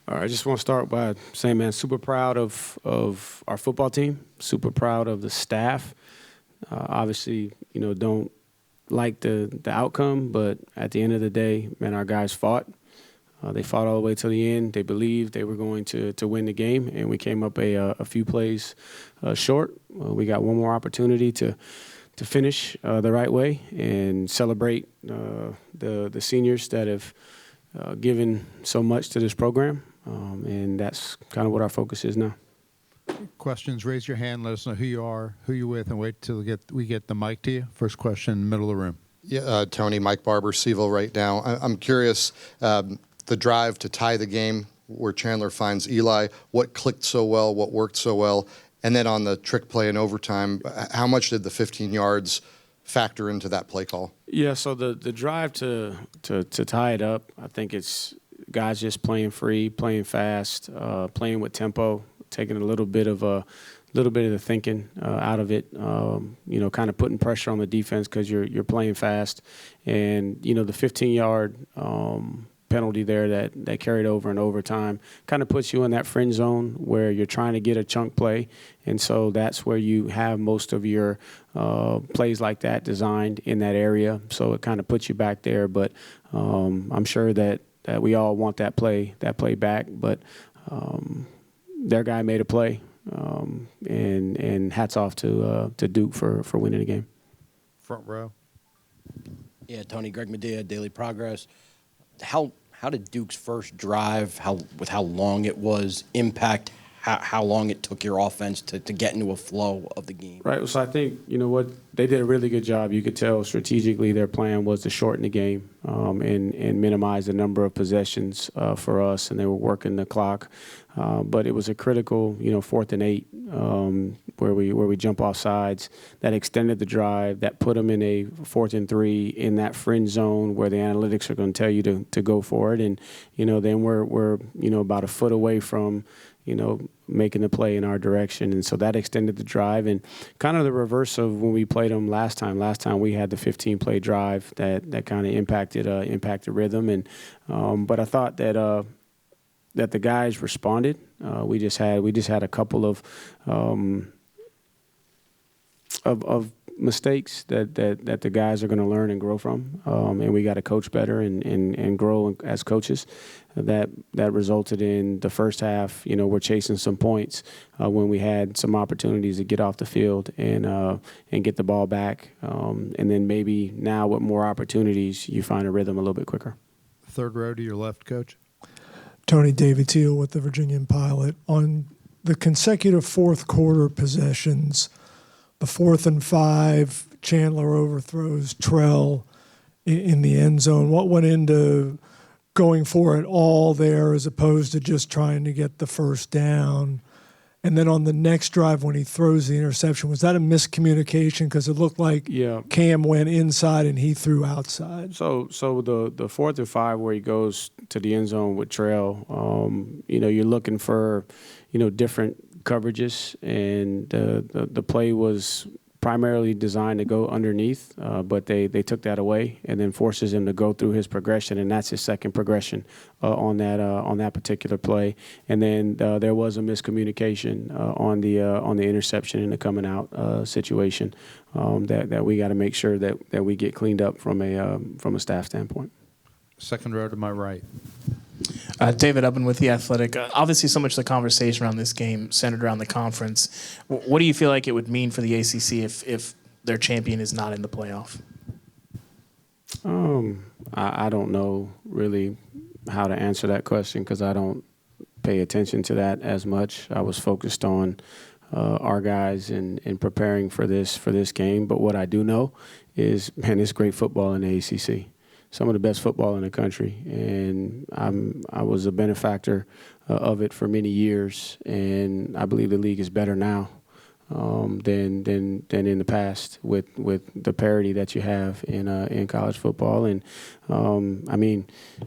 All right, I just want to start by saying, man, super proud of our football team, super proud of the staff. Obviously, don't like the outcome, but at the end of the day, man, our guys fought. They fought all the way to the end. They believed they were going to win the game, and we came up a few plays short. We got one more opportunity to finish the right way and celebrate the seniors that have given so much to this program. And that's kind of what our focus is now. Questions, raise your hand, let us know who you are, who you're with, and wait till we get the mic to you. First question, middle of the room. Yeah, Tony, Mike Barber, Seville right now. I'm curious, the drive to tie the game where Chandler finds Eli, what clicked so well, what worked so well, and then on the trick play in overtime, how much did the 15 yards factor into that play call? Yeah, so the drive to tie it up, I think it's guys just playing free, playing fast, playing with tempo, taking a little bit of the thinking out of it. Kind of putting pressure on the defense because you're playing fast, and the 15-yard penalty there that carried over in overtime kind of puts you in that fringe zone where you're trying to get a chunk play, and so that's where you have most of your plays like that designed in that area. So it kind of puts you back there, but I'm sure that we all want that play back, but their guy made a play, and hats off to Duke for winning the game. Front row. Yeah, Tony, Greg Medea, Daily Progress. How did Duke's first drive, how long it was, impact how long it took your offense to get into a flow of the game? Right. So I think, what they did a really good job. You could tell strategically their plan was to shorten the game and minimize the number of possessions for us, and they were working the clock. But it was a critical, 4th and 8 where we jump off sides that extended the drive, that put them in a 4th and 3 in that fringe zone where the analytics are going to tell you to go for it. And, then we're about a foot away from, making the play in our direction. And so that extended the drive, and kind of the reverse of when we played them last time. Last time we had the 15-play drive that kind of impacted rhythm. And but I thought that the guys responded. We just had a couple of mistakes that the guys are going to learn and grow from, and we got to coach better and grow as coaches. That resulted in the first half. We're chasing some points when we had some opportunities to get off the field and get the ball back, and then maybe now with more opportunities, you find a rhythm a little bit quicker. Third row to your left, Coach. Tony, David Teal with the Virginian Pilot. On the consecutive fourth quarter possessions, the 4th and 5, Chandler overthrows Trell in the end zone. What went into going for it all there as opposed to just trying to get the first down? And then on the next drive when he throws the interception, was that a miscommunication? Because it looked like Cam went inside and he threw outside. So the 4th and 5 where he goes to the end zone with Trail, you're looking for, different coverages, and the play was primarily designed to go underneath, but they took that away and then forces him to go through his progression, and that's his second progression on that particular play. And then there was a miscommunication on the interception and the coming out situation that we got to make sure that we get cleaned up from a staff standpoint. Second row to my right. David Ubben with The Athletic. Obviously, so much of the conversation around this game centered around the conference. What do you feel like it would mean for the ACC if their champion is not in the playoff? I don't know really how to answer that question because I don't pay attention to that as much. I was focused on our guys and preparing for this game. But what I do know is, man, it's great football in the ACC. Some of the best football in the country, and I was a benefactor of it for many years, and I believe the league is better now than in the past with the parity that you have in college football. And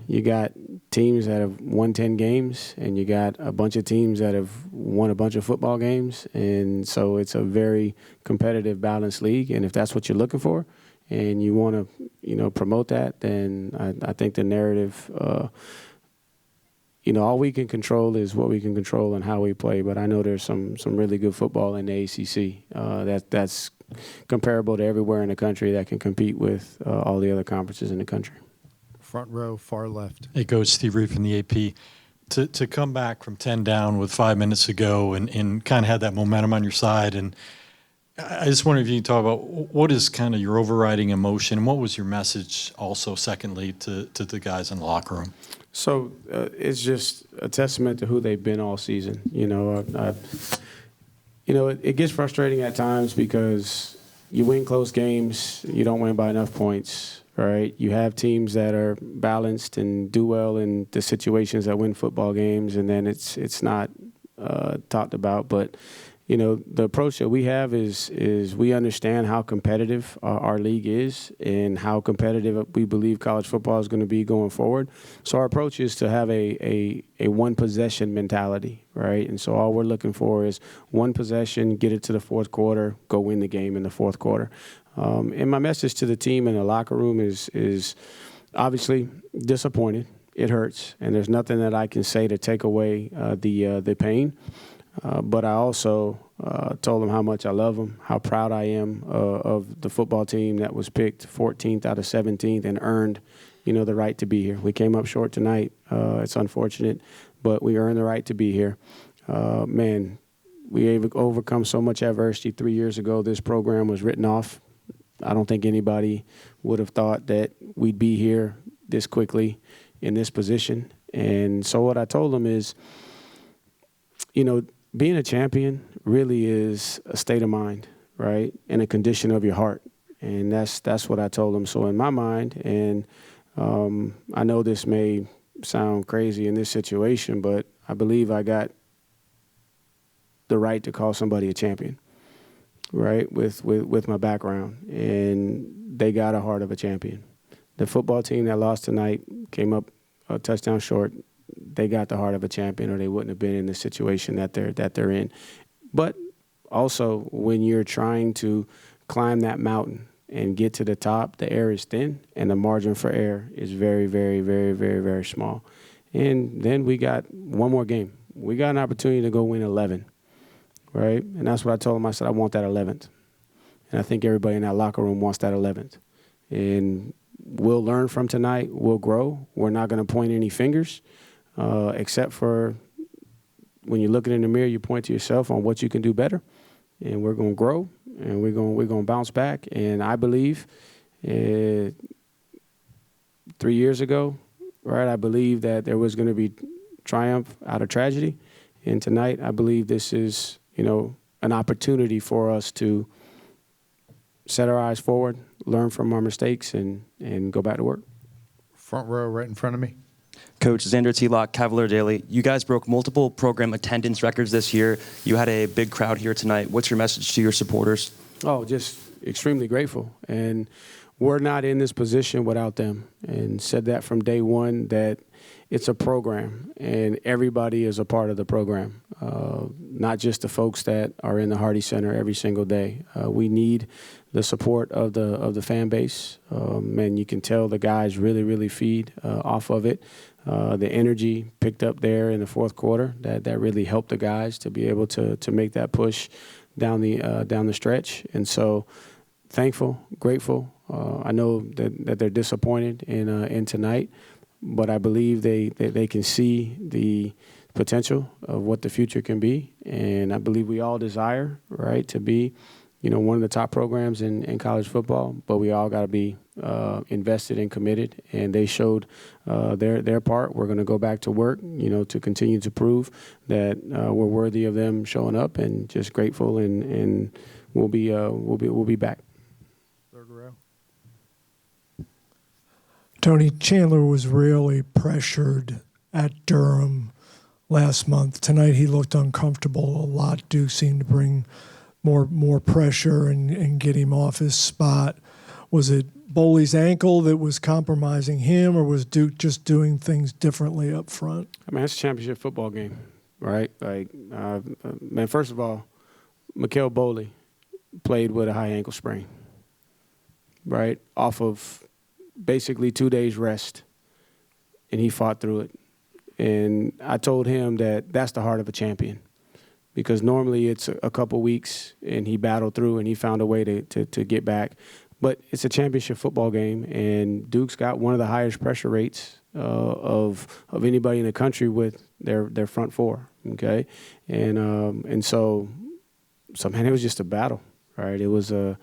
you got teams that have won 10 games, and you got a bunch of teams that have won a bunch of football games, and so it's a very competitive, balanced league. And if that's what you're looking for, and you want to, promote that, then I think the narrative, all we can control is what we can control and how we play. But I know there's some really good football in the ACC that's comparable to everywhere in the country that can compete with all the other conferences in the country. Front row, far left. Hey, Coach, Steve Reed from the AP. To come back from 10 down with 5 minutes to go and kind of have that momentum on your side, and I just wonder if you can talk about what is kind of your overriding emotion, and what was your message also, secondly, to the guys in the locker room? So it's just a testament to who they've been all season. It gets frustrating at times because you win close games, you don't win by enough points. Right, you have teams that are balanced and do well in the situations that win football games, and then it's not talked about. But the approach that we have is we understand how competitive our league is and how competitive we believe college football is going to be going forward. So our approach is to have a one possession mentality, right? And so all we're looking for is one possession, get it to the fourth quarter, go win the game in the fourth quarter. And my message to the team in the locker room is obviously disappointed. It hurts, and there's nothing that I can say to take away the pain. But I also told them how much I love them, how proud I am of the football team that was picked 14th out of 17th and earned, the right to be here. We came up short tonight. It's unfortunate, but we earned the right to be here. Man, we overcome so much adversity. 3 years ago, this program was written off. I don't think anybody would have thought that we'd be here this quickly in this position. And so what I told them is, being a champion really is a state of mind, right, and a condition of your heart. And that's what I told them. So in my mind, and I know this may sound crazy in this situation, but I believe I got the right to call somebody a champion, right, with my background. And they got a heart of a champion. The football team that lost tonight came up a touchdown short. They got the heart of a champion, or they wouldn't have been in the situation that they're in. But also, when you're trying to climb that mountain and get to the top, the air is thin, and the margin for error is very, very, very, very, very small. And then we got one more game. We got an opportunity to go win 11, right? And that's what I told them. I said, I want that 11th. And I think everybody in that locker room wants that 11th. And we'll learn from tonight. We'll grow. We're not going to point any fingers. Except for when you're looking in the mirror, you point to yourself on what you can do better, and we're going to grow, and we're going to bounce back. And I believe 3 years ago, right, I believe that there was going to be triumph out of tragedy, and tonight I believe this is an opportunity for us to set our eyes forward, learn from our mistakes, and go back to work. Front row, right in front of me. Coach Xander T-Lock, Cavalier Daily. You guys broke multiple program attendance records this year. You had a big crowd here tonight. What's your message to your supporters? Oh, just extremely grateful. And we're not in this position without them. And said that from day one, that it's a program, and everybody is a part of the program, not just the folks that are in the Hardy Center every single day. We need the support of the fan base, and you can tell the guys really, really feed off of it. The energy picked up there in the fourth quarter that really helped the guys to be able to make that push down the stretch. And so, thankful, grateful. I know that they're disappointed in tonight, but I believe they can see the potential of what the future can be, and I believe we all desire, right, to be one of the top programs in college football, but we all got to be invested and committed, and they showed their part. We're going to go back to work, to continue to prove that we're worthy of them showing up, and just grateful, and we'll be back. Third row. Tony, Chandler was really pressured at Durham last month. Tonight he looked uncomfortable a lot. Duke seemed to bring more pressure and get him off his spot. Was it Boley's ankle that was compromising him, or was Duke just doing things differently up front? I mean, it's a championship football game, right? Man, first of all, Mikael Boley played with a high ankle sprain, right, off of basically 2 days rest, and he fought through it. And I told him that that's the heart of a champion, because normally it's a couple weeks and he battled through and he found a way to get back. But it's a championship football game, and Duke's got one of the highest pressure rates of anybody in the country with their front four. Okay, and so man, it was just a battle, right? It was a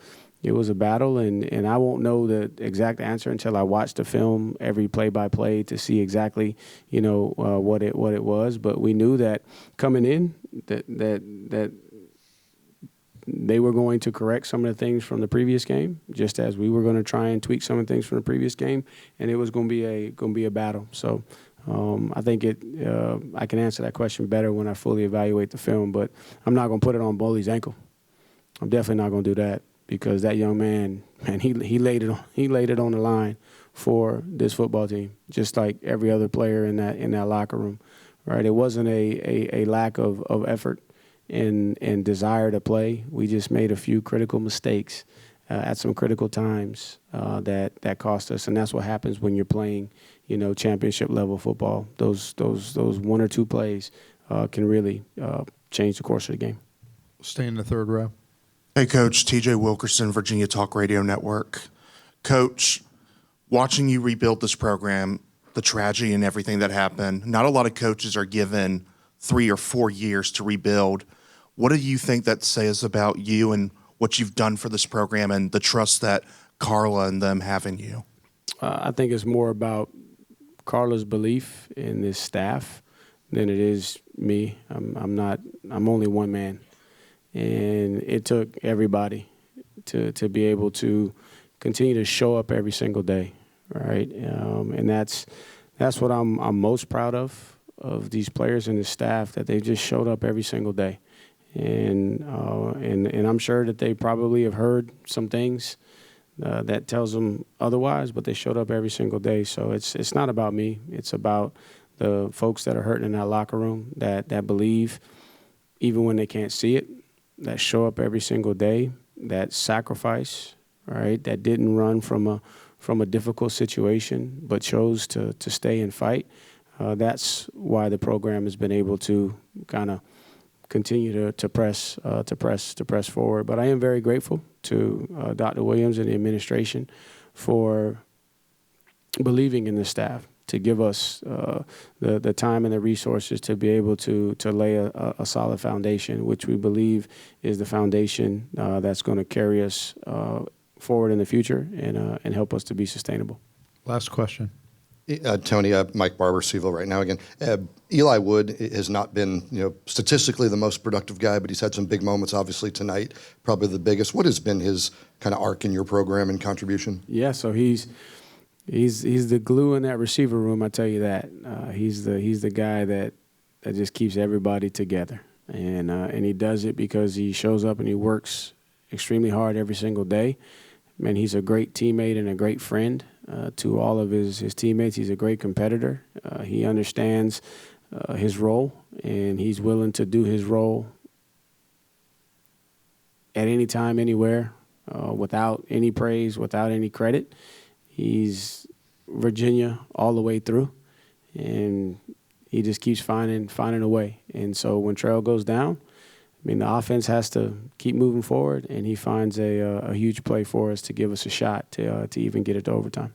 battle, and I won't know the exact answer until I watch the film, every play-by-play, to see exactly, what it was. But we knew that coming in that they were going to correct some of the things from the previous game, just as we were going to try and tweak some of the things from the previous game, and it was going to be a battle. So I think I can answer that question better when I fully evaluate the film. But I'm not going to put it on Boley's ankle. I'm definitely not going to do that, because that young man, he laid it on the line for this football team, just like every other player in that locker room, right? It wasn't a lack of effort and desire to play. We just made a few critical mistakes at some critical times that cost us, and that's what happens when you're playing, championship level football. Those one or two plays can really change the course of the game. Stay in the third row. Hey, Coach. TJ Wilkerson, Virginia Talk Radio Network. Coach, watching you rebuild this program, the tragedy and everything that happened, not a lot of coaches are given 3 or 4 years to rebuild. What do you think that says about you and what you've done for this program and the trust that Carla and them have in you? I think it's more about Carla's belief in this staff than it is me. I'm only one man. And it took everybody to be able to continue to show up every single day, right? And that's what I'm most proud of these players and the staff, that they just showed up every single day. And I'm sure that they probably have heard some things that tells them otherwise, but they showed up every single day. So it's not about me. It's about the folks that are hurting in that locker room, that believe even when they can't see it, that show up every single day, that sacrifice, right? That didn't run from a difficult situation, but chose to stay and fight. That's why the program has been able to kind of continue to press forward. But I am very grateful to Dr. Williams and the administration for believing in the staff, to give us the time and the resources to be able to lay a solid foundation, which we believe is the foundation that's going to carry us forward in the future and help us to be sustainable. Last question. Tony, Mike Barber, Seville right now again. Eli Wood has not been, statistically the most productive guy, but he's had some big moments, obviously, tonight, probably the biggest. What has been his kind of arc in your program and contribution? Yeah, so he's the glue in that receiver room, I tell you that. He's the guy that just keeps everybody together. And he does it because he shows up and he works extremely hard every single day. Man, he's a great teammate and a great friend to all of his teammates. He's a great competitor. He understands his role, and he's willing to do his role at any time, anywhere, without any praise, without any credit. He's Virginia all the way through, and he just keeps finding a way. And so when Trail goes down, the offense has to keep moving forward, and he finds a huge play for us to give us a shot to even get it to overtime.